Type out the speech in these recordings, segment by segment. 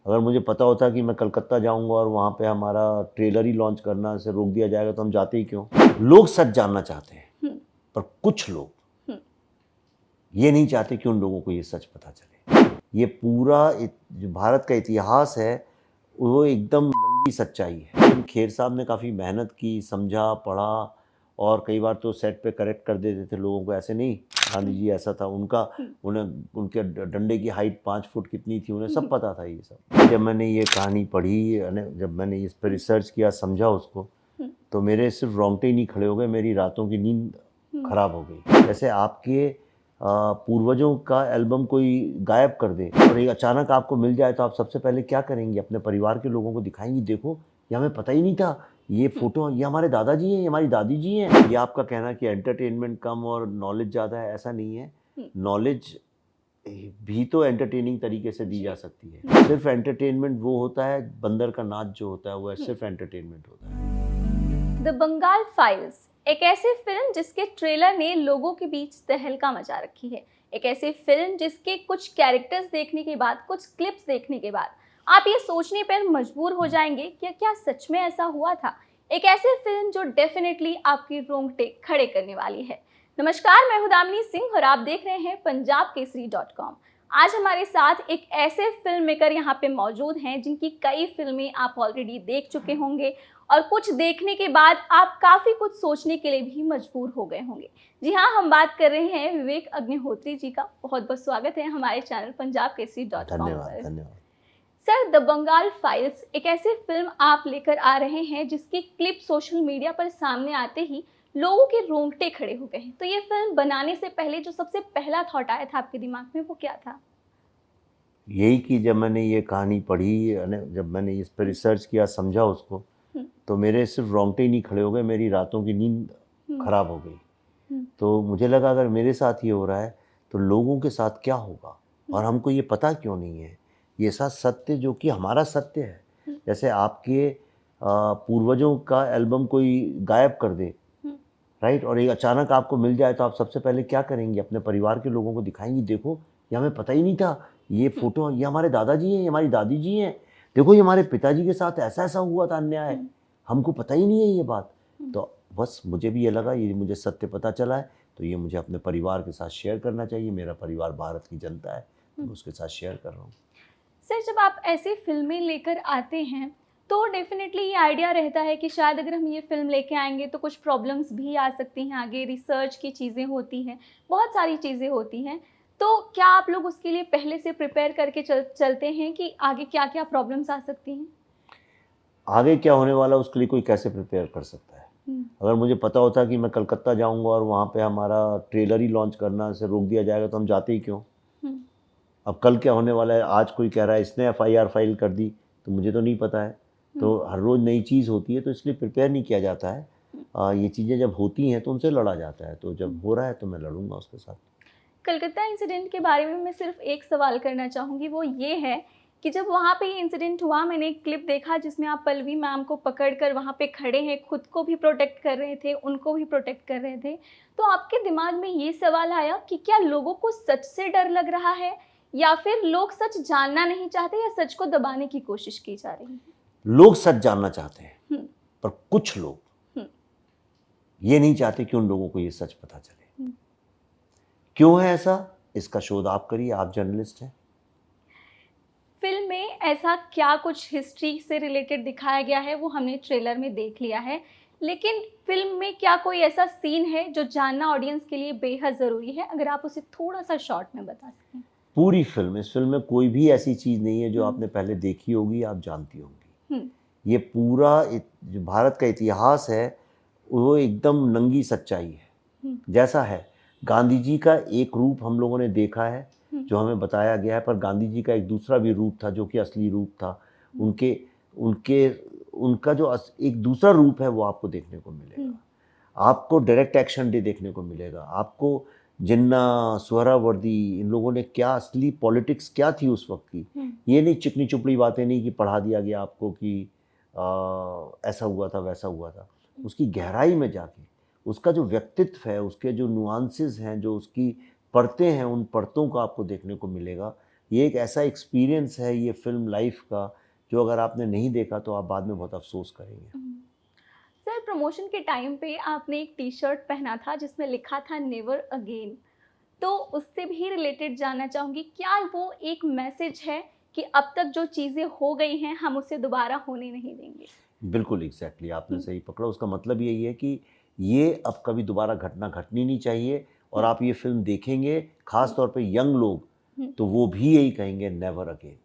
अगर मुझे पता होता कि मैं कलकत्ता जाऊंगा और वहाँ पे हमारा ट्रेलर ही लॉन्च करना से रोक दिया जाएगा तो हम जाते ही क्यों। लोग सच जानना चाहते हैं, पर कुछ लोग ये नहीं चाहते कि उन लोगों को ये सच पता चले। ये पूरा जो भारत का इतिहास है वो एकदम नंगी सच्चाई है। लेकिन खेर साहब ने काफ़ी मेहनत की, समझा, पढ़ा और कई बार तो सेट पे करेक्ट कर देते थे लोगों को, ऐसे नहीं गांधी जी ऐसा था उनका, उन्हें उनके डंडे की हाइट 5 फुट कितनी थी उन्हें सब पता था ये सब। जब मैंने ये कहानी पढ़ी, जब मैंने इस पर रिसर्च किया, समझा उसको, तो मेरे सिर्फ रोंगटे ही नहीं खड़े हो गए, मेरी रातों की नींद खराब हो गई। जैसे आपके पूर्वजों का एल्बम कोई गायब कर दे और एक अचानक आपको मिल जाए तो आप सबसे पहले क्या करेंगे? अपने परिवार के लोगों को दिखाएंगे, देखो ये हमें पता ही नहीं था, ये फोटो ये हमारे दादाजी हैं, ये हमारी दादी जी हैं। ये आपका कहना कि एंटरटेनमेंट कम और नॉलेज ज़्यादा है, ऐसा नहीं है। नॉलेज भी तो एंटरटेनिंग तरीके से दी जा सकती है। सिर्फ एंटरटेनमेंट वो होता है, बंदर का नाच जो होता है वो सिर्फ एंटरटेनमेंट होता है। द बंगाल फाइल्स एक ऐसी फिल्म जिसके ट्रेलर ने लोगों के बीच तहलका मचा रखी है। एक ऐसी फिल्म जिसके कुछ कैरेक्टर्स देखने के बाद, कुछ क्लिप्स देखने के बाद आप ये सोचने पर मजबूर हो जाएंगे कि क्या सच में ऐसा हुआ था। एक ऐसी फिल्म जो डेफिनेटली आपकी रोंगटे खड़े करने वाली है। नमस्कार, मैं हूं दामिनी सिंह और आप देख रहे हैं punjabkesari.com। आज हमारे साथ एक ऐसे फिल्म मेकर यहाँ पे मौजूद हैं जिनकी कई फिल्में आप ऑलरेडी देख चुके होंगे और कुछ देखने के बाद आप काफ़ी कुछ सोचने के लिए भी मजबूर हो गए होंगे। जी हाँ, हम बात कर रहे हैं विवेक अग्निहोत्री जी का। बहुत बहुत स्वागत है हमारे चैनल punjabkesari.com पर। धन्यवाद। सर, द बंगाल फाइल्स एक ऐसी फिल्म आप लेकर आ रहे हैं जिसकी क्लिप सोशल मीडिया पर सामने आते ही लोगों के रोंगटे खड़े हो गए हैं। तो ये फिल्म बनाने से पहले जो सबसे पहला थॉट आया था आपके दिमाग में वो क्या था? यही कि जब मैंने ये कहानी पढ़ी, जब मैंने इस पर रिसर्च किया, समझा उसको, तो मेरे सिर्फ रोंगटे ही नहीं खड़े हो गए, मेरी रातों की नींद खराब हो गई। तो मुझे लगा अगर मेरे साथ ये हो रहा है तो लोगों के साथ क्या होगा, और हमको ये पता क्यों नहीं है ये ऐसा सत्य जो कि हमारा सत्य है। जैसे आपके पूर्वजों का एल्बम कोई गायब कर दे, राइट, और एक अचानक आपको मिल जाए तो आप सबसे पहले क्या करेंगे? अपने परिवार के लोगों को दिखाएंगे, देखो ये हमें पता ही नहीं था, ये फोटो ये हमारे दादाजी हैं, ये हमारी दादी जी हैं, देखो ये हमारे पिताजी के साथ ऐसा ऐसा हुआ था अन्याय, हमको पता ही नहीं है ये बात। तो बस मुझे भी ये लगा, ये मुझे सत्य पता चला है तो ये मुझे अपने परिवार के साथ शेयर करना चाहिए। मेरा परिवार भारत की जनता है तो मैं उसके साथ शेयर कर रहा हूँ। सर, जब आप ऐसी फिल्में लेकर आते हैं तो डेफिनेटली ये आइडिया रहता है कि शायद अगर हम ये फिल्म लेके आएंगे तो कुछ प्रॉब्लम्स भी आ सकती हैं, आगे रिसर्च की चीज़ें होती हैं, बहुत सारी चीज़ें होती हैं। तो क्या आप लोग उसके लिए पहले से प्रिपेयर करके चलते हैं कि आगे क्या क्या प्रॉब्लम्स आ सकती हैं? आगे क्या होने वाला उसके लिए कोई कैसे प्रिपेयर कर सकता है? अगर मुझे पता होता कि मैं कलकत्ता जाऊंगा और वहाँ पे हमारा ट्रेलर ही लॉन्च करना से रोक दिया जाएगा तो हम जाते ही क्यों। अब कल क्या होने वाला है, आज कोई कह रहा है इसने एफआईआर फाइल कर दी, तो मुझे तो नहीं पता है। तो हर रोज़ नई चीज़ होती है तो इसलिए प्रिपेयर नहीं किया जाता है। ये चीज़ें जब होती हैं तो उनसे लड़ा जाता है, तो जब हो रहा है तो मैं लड़ूंगा उसके साथ। कलकत्ता इंसिडेंट के बारे में मैं सिर्फ एक सवाल करना चाहूँगी, वो ये है कि जब वहाँ पे ये इंसिडेंट हुआ, मैंने एक क्लिप देखा जिसमें आप पल्लवी मैम को पकड़कर वहाँ पे खड़े हैं, खुद को भी प्रोटेक्ट कर रहे थे, उनको भी प्रोटेक्ट कर रहे थे। तो आपके दिमाग में ये सवाल आया कि क्या लोगों को सच से डर लग रहा है या फिर लोग सच जानना नहीं चाहते या सच को दबाने की कोशिश की जा रही है? लोग सच जानना चाहते हैं, पर कुछ लोग ये नहीं चाहते कि उन लोगों को ये सच पता चले। क्यों है ऐसा? इसका शोध आप करिए, आप जर्नलिस्ट हैं। फिल्म में ऐसा क्या कुछ हिस्ट्री से रिलेटेड दिखाया गया है वो हमने ट्रेलर में देख लिया है, लेकिन फिल्म में क्या कोई ऐसा सीन है जो जानना ऑडियंस के लिए बेहद ज़रूरी है? अगर आप उसे थोड़ा सा शॉर्ट में बता सकें। पूरी फिल्म, इस फिल्म में कोई भी ऐसी चीज़ नहीं है जो आपने पहले देखी होगी, आप जानती होंगी। ये पूरा जो भारत का इतिहास है वो एकदम नंगी सच्चाई है। जैसा है, गांधी जी का एक रूप हम लोगों ने देखा है जो हमें बताया गया है, पर गांधी जी का एक दूसरा भी रूप था जो कि असली रूप था। उनके उनके उनका जो एक दूसरा रूप है वो आपको देखने को मिलेगा। आपको डायरेक्ट एक्शन डे देखने को मिलेगा, आपको जिन्ना, सोहरावर्दी, इन लोगों ने क्या असली पॉलिटिक्स क्या थी उस वक्त की। ये नहीं चिकनी चुपड़ी बातें नहीं कि पढ़ा दिया गया आपको कि ऐसा हुआ था वैसा हुआ था। उसकी गहराई में जाके उसका जो व्यक्तित्व है, उसके जो नुआंसेस हैं, जो उसकी परतें हैं, उन परतों को आपको देखने को मिलेगा ये एक ऐसा एक्सपीरियंस है ये फिल्म लाइफ का, जो अगर आपने नहीं देखा तो आप बाद में बहुत अफसोस करेंगे। सर, प्रमोशन के टाइम पे आपने एक टी शर्ट पहना था जिसमें लिखा था नेवर अगेन, तो उससे भी रिलेटेड जानना चाहूँगी, क्या वो एक मैसेज है कि अब तक जो चीज़ें हो गई हैं हम उसे दोबारा होने नहीं देंगे? बिल्कुल एग्जैक्टली आपने सही पकड़ा। उसका मतलब यही है कि ये अब कभी दोबारा घटना घटनी नहीं चाहिए, और आप ये फिल्म देखेंगे, खास तौर पे यंग लोग, तो वो भी यही कहेंगे नेवर अगेन।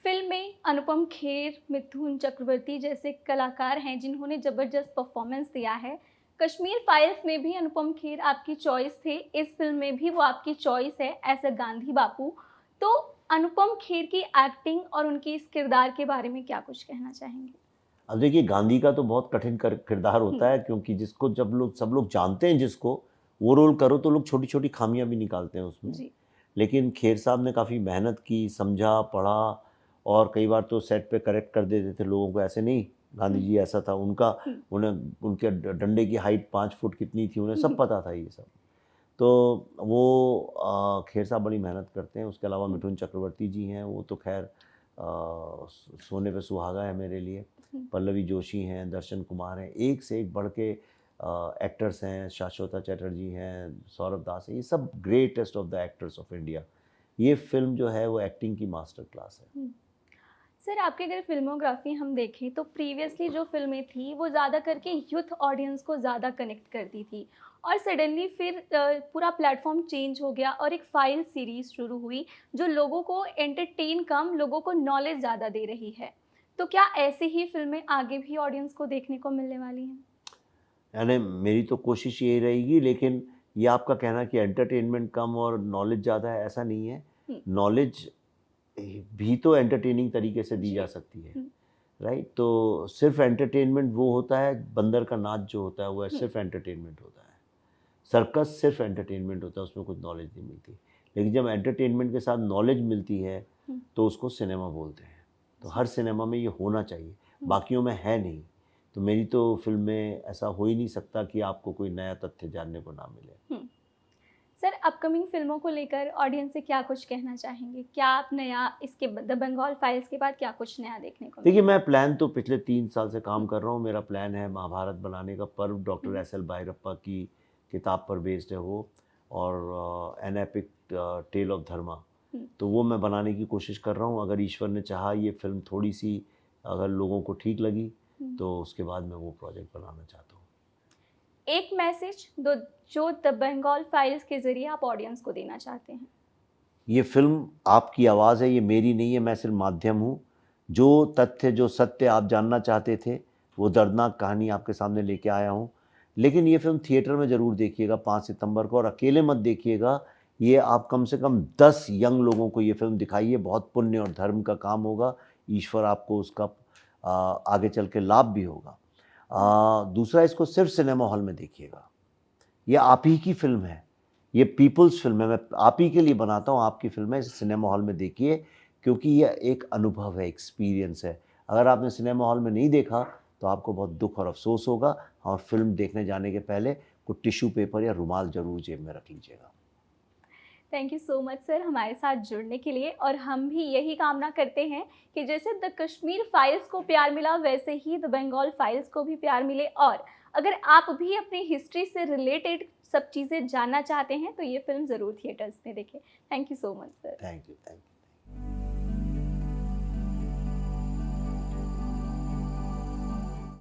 फिल्म में अनुपम खेर, मिथुन चक्रवर्ती जैसे कलाकार हैं जिन्होंने ज़बरदस्त परफॉर्मेंस दिया है। कश्मीर फाइल्स में भी अनुपम खेर आपकी चॉइस थे, इस फिल्म में भी वो आपकी चॉइस है एज अ गांधी बापू। तो अनुपम खेर की एक्टिंग और उनके इस किरदार के बारे में क्या कुछ कहना चाहेंगे? अब देखिए, गांधी का तो बहुत कठिन किरदार होता है, क्योंकि जिसको जब लोग सब लोग जानते हैं, जिसको वो रोल करो तो लोग छोटी छोटी खामियां भी निकालते हैं उसमें। जी। लेकिन खेर साहब ने काफ़ी मेहनत की, समझा, पढ़ा, और कई बार तो सेट पे करेक्ट कर देते थे लोगों को, ऐसे नहीं गांधी जी ऐसा था उनका, उन्हें उनके डंडे की हाइट 5 फुट कितनी थी उन्हें सब पता था ये सब। तो वो खेर साहब बड़ी मेहनत करते हैं। उसके अलावा मिथुन चक्रवर्ती जी हैं, वो तो खैर सोने पे सुहागा है मेरे लिए। पल्लवी जोशी हैं, दर्शन कुमार हैं, एक से एक बढ़ के एक्टर्स हैं, शाश्वता चैटर्जी हैं, सौरभ दास हैं, ये सब greatest of the actors of India. ये फिल्म जो है वो एक्टिंग की मास्टर क्लास है। सर, आपकी अगर फिल्मोग्राफी हम देखें तो प्रीवियसली जो फिल्में थी वो ज़्यादा करके यूथ ऑडियंस को ज़्यादा कनेक्ट करती थी, और सडनली फिर पूरा प्लेटफॉर्म चेंज हो गया और एक फाइल सीरीज़ शुरू हुई जो लोगों को एंटरटेन कम, लोगों को नॉलेज ज़्यादा दे रही है। तो क्या ऐसी ही फिल्में आगे भी ऑडियंस को देखने को मिलने वाली हैं? यानी मेरी तो कोशिश यही रहेगी, लेकिन ये आपका कहना कि एंटरटेनमेंट कम और नॉलेज ज़्यादा है, ऐसा नहीं है। नॉलेज भी तो एंटरटेनिंग तरीके से दी जा सकती है, राइट। तो सिर्फ एंटरटेनमेंट वो होता है, बंदर का नाच जो होता है वो सिर्फ एंटरटेनमेंट होता है। सर्कस सिर्फ एंटरटेनमेंट होता है, उसमें कुछ नॉलेज नहीं मिलती। लेकिन जब एंटरटेनमेंट के साथ नॉलेज मिलती है तो उसको सिनेमा बोलते हैं। तो हर सिनेमा में ये होना चाहिए, बाकियों में है नहीं। तो मेरी तो फिल्म में ऐसा हो ही नहीं सकता कि आपको कोई नया तथ्य जानने को ना मिले। सर, अपकमिंग फिल्मों को लेकर ऑडियंस से क्या कुछ कहना चाहेंगे? क्या आप नया इसके द बंगाल फाइल्स के बाद क्या कुछ नया देखने को देखिए, मिलेगा? मैं प्लान तो पिछले 3 साल से काम कर रहा हूँ। मेरा प्लान है महाभारत बनाने का। पर्व डॉक्टर एस.एल. भैरप्पा की किताब पर बेस्ड है वो, और एन एपिक टेल ऑफ धर्मा। तो वो मैं बनाने की कोशिश कर रहा हूँ। अगर ईश्वर ने चाहा, ये फिल्म थोड़ी सी अगर लोगों को ठीक लगी, तो उसके बाद मैं वो प्रोजेक्ट बनाना चाहता हूँ। एक मैसेज दो जो द बंगाल फाइल्स के ज़रिए आप ऑडियंस को देना चाहते हैं? ये फिल्म आपकी आवाज़ है, ये मेरी नहीं है, मैं सिर्फ माध्यम हूँ। जो तथ्य, जो सत्य आप जानना चाहते थे, वो दर्दनाक कहानी आपके सामने लेके आया हूँ। लेकिन ये फिल्म थिएटर में ज़रूर देखिएगा 5 सितंबर को, और अकेले मत देखिएगा। ये आप कम से कम 10 यंग लोगों को ये फिल्म दिखाइए, बहुत पुण्य और धर्म का काम होगा। ईश्वर आपको उसका आगे चल के लाभ भी होगा। दूसरा, इसको सिर्फ सिनेमा हॉल में देखिएगा। ये आप ही की फिल्म है, ये पीपल्स फिल्म है। मैं आप ही के लिए बनाता हूँ, आपकी फिल्म है, इसे सिनेमा हॉल में देखिए, क्योंकि ये एक अनुभव है, एक्सपीरियंस है। अगर आपने सिनेमा हॉल में नहीं देखा तो आपको बहुत दुख और अफसोस होगा। और फिल्म देखने जाने के पहले कुछ टिश्यू पेपर या रुमाल ज़रूर जेब में रख लीजिएगा। Thank you so much sir हमारे साथ जुड़ने के लिए, और हम भी यही कामना करते हैं कि जैसे द कश्मीर फाइल्स को प्यार मिला वैसे ही द बंगाल फाइल्स को भी प्यार मिले। और अगर आप भी अपनी हिस्ट्री से रिलेटेड सब चीज़ें जानना चाहते हैं तो ये फिल्म ज़रूर थिएटर्स में देखें। Thank you so much sir. Thank you.